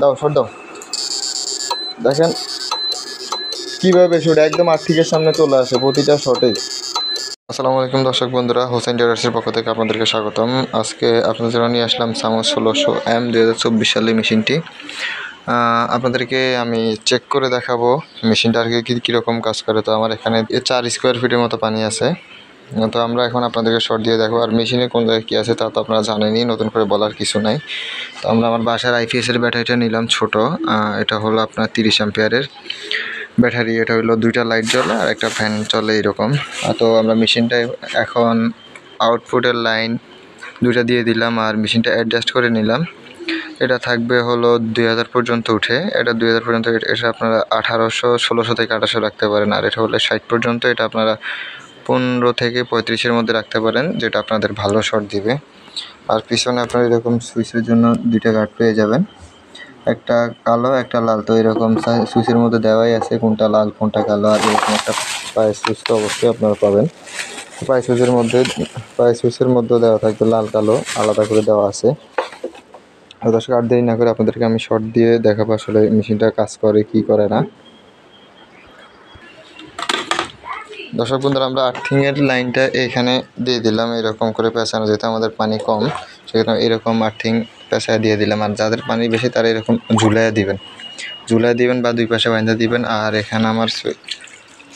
দাও শট দাও। দেখেন কীভাবে বেশি ওটা একদম আর্থিকের সামনে চলে আসে প্রতিটা শটেই। আসসালামু আলাইকুম দর্শক বন্ধুরা, হোসেন টেরার্সের পক্ষ থেকে আপনাদেরকে স্বাগতম। আজকে আপনাদের জন্য নিয়ে আসলাম সামস 1600M 2024 সালে মেশিনটি। আপনাদেরকে আমি চেক করে দেখাবো মেশিনটা আর কি কীরকম কাজ করে। তো আমার এখানে 4 স্কোয়ার ফিটের মতো পানি আছে। তো আমরা এখন আপনাদেরকে শর্ট দিয়ে দেখো। আর মেশিনে কোন জায়গায় কী আছে তা তো আপনারা জানেনই, নতুন করে বলার কিছু নাই। তো আমরা আমার বাসার IPS-এর ব্যাটারিটা নিলাম ছোট। এটা হলো আপনার 30 অ্যাম্পিয়ারের ব্যাটারি। এটা হলো 2টা লাইট জ্বলে আর একটা ফ্যান চলে এরকম। তো আমরা মেশিনটায় এখন আউটপুটের লাইন 2টা দিয়ে দিলাম আর মেশিনটা অ্যাডজাস্ট করে নিলাম। এটা থাকবে হলো 2000 পর্যন্ত উঠে। এটা 2000 পর্যন্ত, এটা আপনারা 1800, 1600 থেকে 1800 রাখতে পারেন। আর এটা হলে 60 পর্যন্ত, এটা আপনারা 15 থেকে 35-এর মধ্যে রাখতে পারেন, যেটা আপনাদের ভালো শট দিবে। আর পিছনে আপনারা এরকম সুইচের জন্য 2টা গার্ড পেয়ে যাবেন, একটা কালো একটা লাল। তো এরকম সুইচের মধ্যে দেওয়াই আছে কোনটা লাল কোনটা কালো। আর এরকম একটা পায়ের সুইচ তো অবশ্যই আপনারা পাবেন। পায়ের সুইচের মধ্যে দেওয়া থাকবে লাল কালো আলাদা করে দেওয়া আছে। দর্শক আর দেরি না করে আপনাদেরকে আমি শর্ট দিয়ে দেখাবো আসলে মেশিনটা কাজ করে কি করে না। দর্শক বন্ধুরা, আমরা আর্থিংয়ের লাইনটা এখানে দিয়ে দিলাম, এরকম করে পেঁচানো, যেহেতু আমাদের পানি কম সেখানে এরকম আর্থিং পেঁচায় দিয়ে দিলাম। আর যাদের পানি বেশি তারা এরকম ঝুলাইয়া দিবেন বা দুই পাশে বাঁধা দিবেন। আর এখানে আমার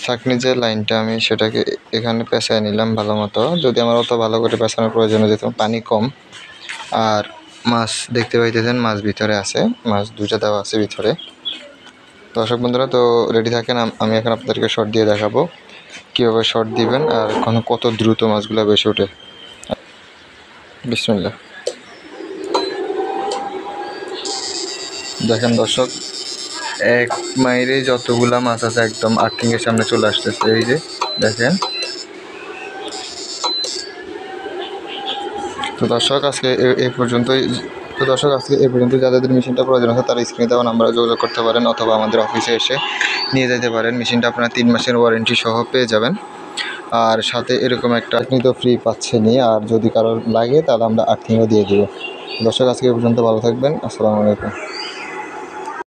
ছাঁকনির যে লাইনটা আমি সেটাকে এখানে পেঁচায় নিলাম ভালো মতো, যদি আমার অত ভালো করে পেঁচানোর প্রয়োজন, যেহেতু পানি কম। আর মাছ দেখতে পাইতেছেন, মাছ ভিতরে আছে, মাছ 2টা দেওয়া আছে ভিতরে। দর্শক বন্ধুরা, তো রেডি থাকেন, আমি এখন আপনাদেরকে শর্ট দিয়ে দেখাবো কীভাবে শর্ট দিবেন আর কত দ্রুত মাছগুলো বেশি ওঠে। বিসমিল্লাহ। দেখেন দর্শক, এক মাইরে যতগুলা মাছ আছে একদম আর্থিংয়ের সামনে চলে আসতেছে। এই যে দেখেন। তো দর্শক আজকে এই পর্যন্তই। যাদের মেশিনটা প্রয়োজন আছে তারা স্ক্রিনে দেওয়া নাম্বারে যোগাযোগ করতে পারেন, অথবা আমাদের অফিসে এসে নিয়ে যেতে পারেন। মেশিনটা আপনারা 3 মাসের ওয়ারেন্টি সহ পেয়ে যাবেন। আর সাথে এরকম একটা আর্থিং তো ফ্রি পাচ্ছেনই, আর যদি কারোর লাগে তাহলে আমরা আর্থিংও দিয়ে দেবো। দর্শক আজকে এই পর্যন্ত, ভালো থাকবেন। আসসালামু আলাইকুম।